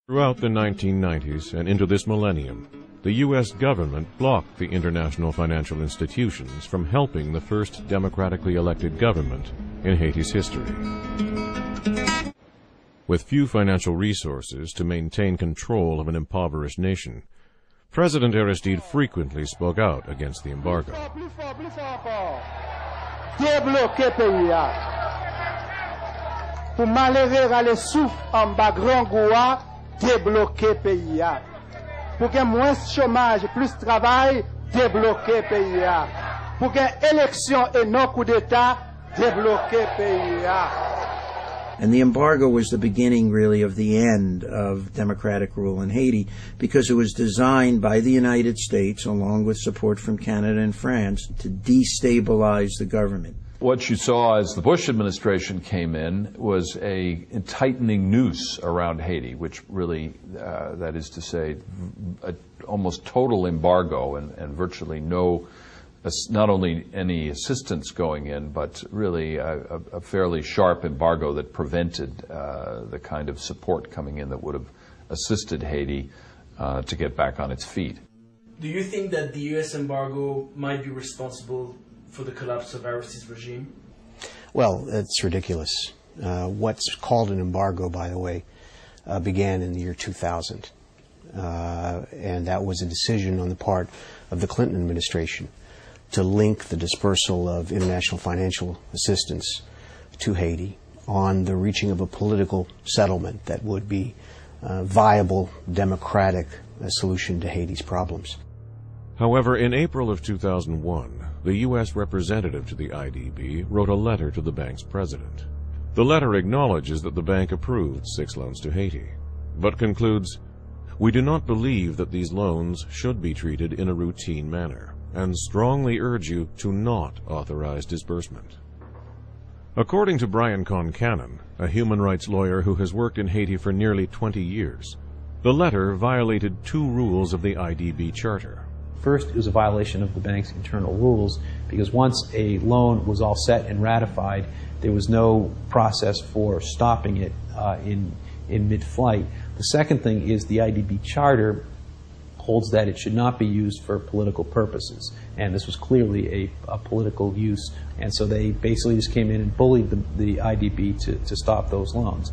Throughout the 1990s and into this millennium, the U.S. government blocked the international financial institutions from helping the first democratically elected government in Haiti's history. With few financial resources to maintain control of an impoverished nation, President Aristide frequently spoke out against the embargo. Débloquer pays a. Pour qu'il y ait moins chômage, plus travail, débloquer pays a. Pour qu'il y ait élection et non coup d'État, débloquer pays a. And the embargo was the beginning, really, of the end of democratic rule in Haiti, because it was designed by the United States, along with support from Canada and France, to destabilize the government. What you saw as the Bush administration came in was a tightening noose around Haiti, which really, that is to say, almost total embargo and virtually no, not only any assistance going in, but really a fairly sharp embargo that prevented the kind of support coming in that would have assisted Haiti to get back on its feet. Do you think that the U.S. embargo might be responsible for the collapse of Aristide's regime? Well, it's ridiculous. What's called an embargo, by the way, began in the year 2000. And that was a decision on the part of the Clinton administration to link the dispersal of international financial assistance to Haiti on the reaching of a political settlement that would be a viable, democratic solution to Haiti's problems. However, in April of 2001, the U.S. representative to the IDB wrote a letter to the bank's president. The letter acknowledges that the bank approved 6 loans to Haiti, but concludes, "We do not believe that these loans should be treated in a routine manner, and strongly urge you to not authorize disbursement." According to Brian Concannon, a human rights lawyer who has worked in Haiti for nearly 20 years, the letter violated 2 rules of the IDB charter. First, it was a violation of the bank's internal rules, because once a loan was all set and ratified, there was no process for stopping it in mid-flight. The second thing is the IDB charter holds that it should not be used for political purposes, and this was clearly a political use, and so they basically just came in and bullied the IDB to stop those loans.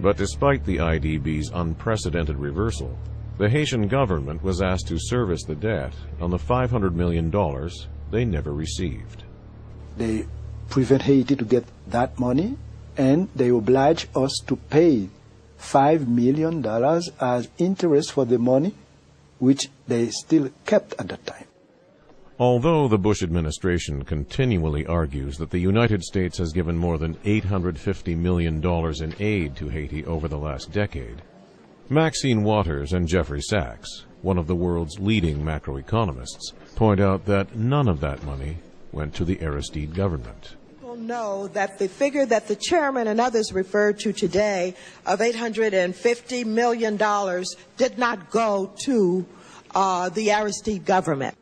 But despite the IDB's unprecedented reversal, the Haitian government was asked to service the debt on the $500 million they never received. They prevent Haiti to get that money, and they oblige us to pay $5 million as interest for the money, which they still kept at that time. Although the Bush administration continually argues that the United States has given more than $850 million in aid to Haiti over the last decade, Maxine Waters and Jeffrey Sachs, one of the world's leading macroeconomists, point out that none of that money went to the Aristide government. People know that the figure that the chairman and others referred to today of $850 million did not go to the Aristide government.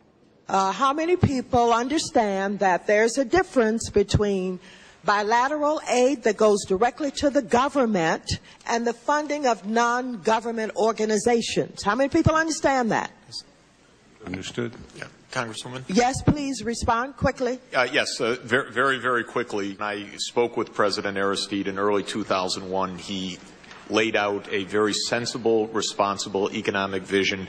How many people understand that there's a difference between bilateral aid that goes directly to the government and the funding of non-government organizations? How many people understand that? Understood. Yeah. Congresswoman? Yes, please respond quickly. Yes, very, very quickly. I spoke with President Aristide in early 2001. He laid out a very sensible, responsible economic vision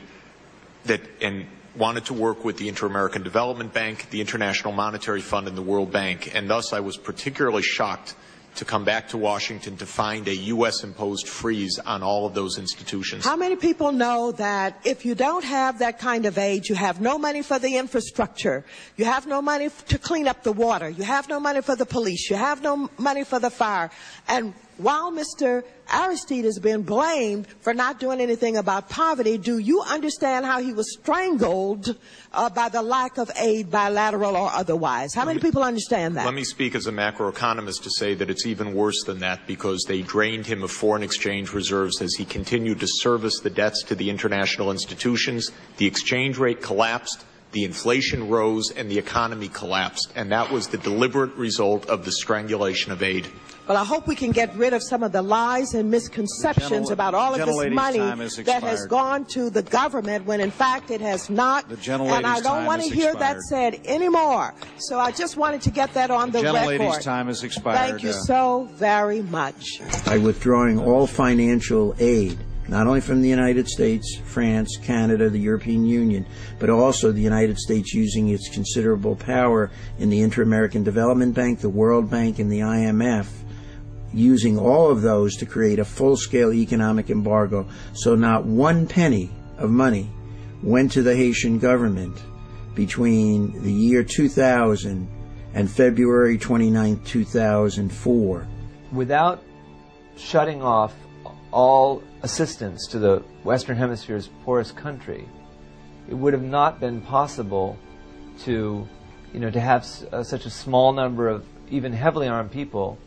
and wanted to work with the Inter-American Development Bank, the International Monetary Fund, and the World Bank. And thus I was particularly shocked to come back to Washington to find a U.S.-imposed freeze on all of those institutions. How many people know that if you don't have that kind of aid, you have no money for the infrastructure, you have no money to clean up the water, you have no money for the police, you have no money for the fire, and while Mr. Aristide has been blamed for not doing anything about poverty, do you understand how he was strangled by the lack of aid, bilateral or otherwise? How many people understand that? Let me speak as a macroeconomist to say that it's even worse than that, because they drained him of foreign exchange reserves as he continued to service the debts to the international institutions. The exchange rate collapsed, the inflation rose, and the economy collapsed. And that was the deliberate result of the strangulation of aid. But I hope we can get rid of some of the lies and misconceptions about all of this money that has gone to the government when in fact it has not. And I don't want to hear that said anymore. So I just wanted to get that on the record. The gentlelady's time has expired. Thank you so very much. By withdrawing all financial aid, not only from the United States, France, Canada, the European Union, but also the United States using its considerable power in the Inter-American Development Bank, the World Bank, and the IMF, using all of those to create a full-scale economic embargo. So not one penny of money went to the Haitian government between the year 2000 and February 29, 2004. Without shutting off all assistance to the Western Hemisphere's poorest country, it would have not been possible to, to have such a small number of even heavily armed people,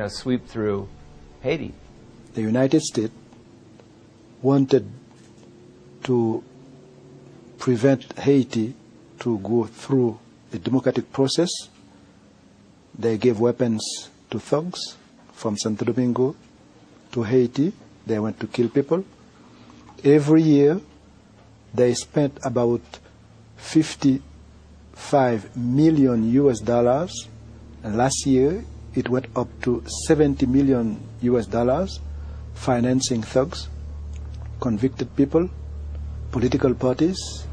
sweep through Haiti. The United States wanted to prevent Haiti to go through a democratic process. They gave weapons to thugs from Santo Domingo to Haiti. They went to kill people. Every year, they spent about $55 million US, and last year it went up to $70 million US, financing thugs, convicted people, political parties.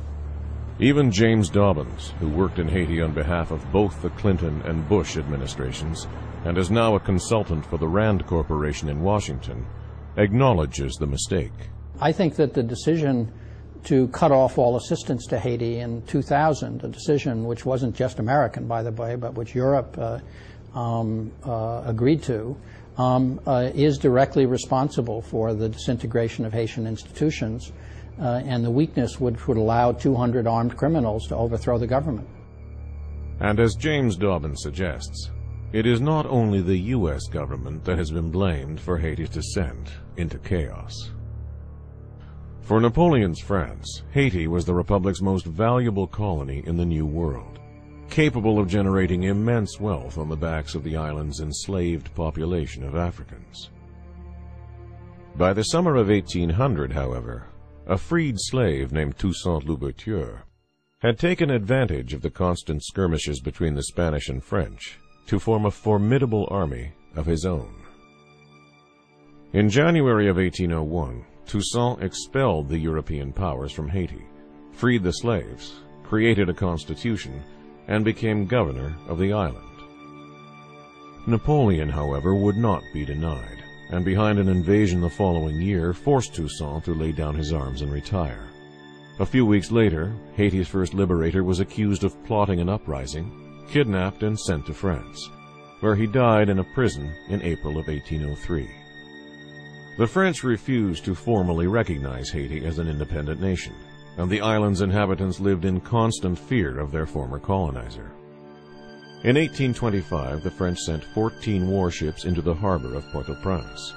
Even James Dobbins, who worked in Haiti on behalf of both the Clinton and Bush administrations, and is now a consultant for the Rand Corporation in Washington, acknowledges the mistake. I think that the decision to cut off all assistance to Haiti in 2000, a decision which wasn't just American, by the way, but which Europe agreed to, is directly responsible for the disintegration of Haitian institutions and the weakness which would allow 200 armed criminals to overthrow the government. And as James Dobbins suggests, it is not only the U.S. government that has been blamed for Haiti's descent into chaos. For Napoleon's France, Haiti was the Republic's most valuable colony in the New World, capable of generating immense wealth on the backs of the island's enslaved population of Africans. By the summer of 1800, however, a freed slave named Toussaint Louverture had taken advantage of the constant skirmishes between the Spanish and French to form a formidable army of his own. In January of 1801, Toussaint expelled the European powers from Haiti, freed the slaves, created a constitution, and became governor of the island. Napoleon, however, would not be denied, and behind an invasion the following year forced Toussaint to lay down his arms and retire. A few weeks later, Haiti's first liberator was accused of plotting an uprising, kidnapped and sent to France, where he died in a prison in April of 1803. The French refused to formally recognize Haiti as an independent nation, and the island's inhabitants lived in constant fear of their former colonizer. In 1825, the French sent 14 warships into the harbor of Port-au-Prince,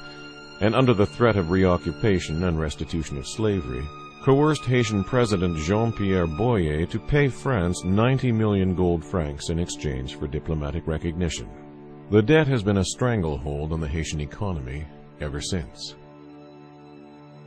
and under the threat of reoccupation and restitution of slavery, coerced Haitian President Jean-Pierre Boyer to pay France 90 million gold francs in exchange for diplomatic recognition. The debt has been a stranglehold on the Haitian economy ever since.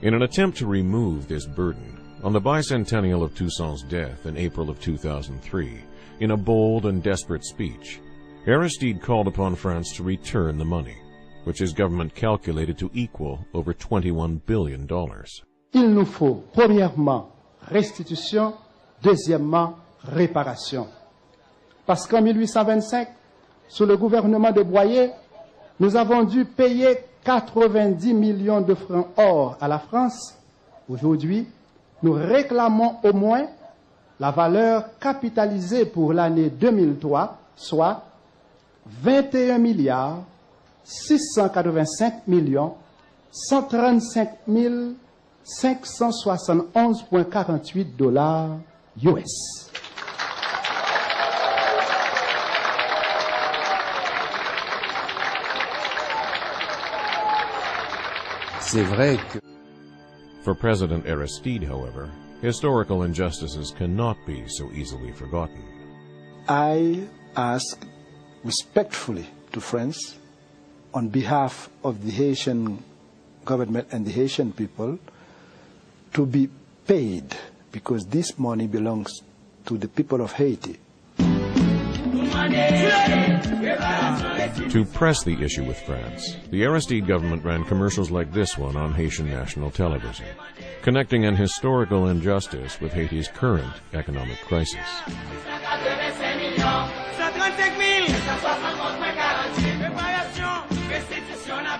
In an attempt to remove this burden, on the bicentennial of Toussaint's death in April of 2003, in a bold and desperate speech, Aristide called upon France to return the money, which his government calculated to equal over $21 billion. Il nous faut, premièrement, restitution, deuxièmement, réparation. Parce qu'en 1825, sous le gouvernement de Boyer, nous avons dû payer 90 millions de francs or à la France. Aujourd'hui, nous réclamons au moins la valeur capitalisée pour l'année 2003, soit 21 milliards 685 millions 135 571,48 dollars US. C'est vrai que... For President Aristide, however, historical injustices cannot be so easily forgotten. I ask respectfully to France on behalf of the Haitian government and the Haitian people to be paid, because this money belongs to the people of Haiti. To press the issue with France, the Aristide government ran commercials like this one on Haitian national television, connecting an historical injustice with Haiti's current economic crisis.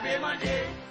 135 000,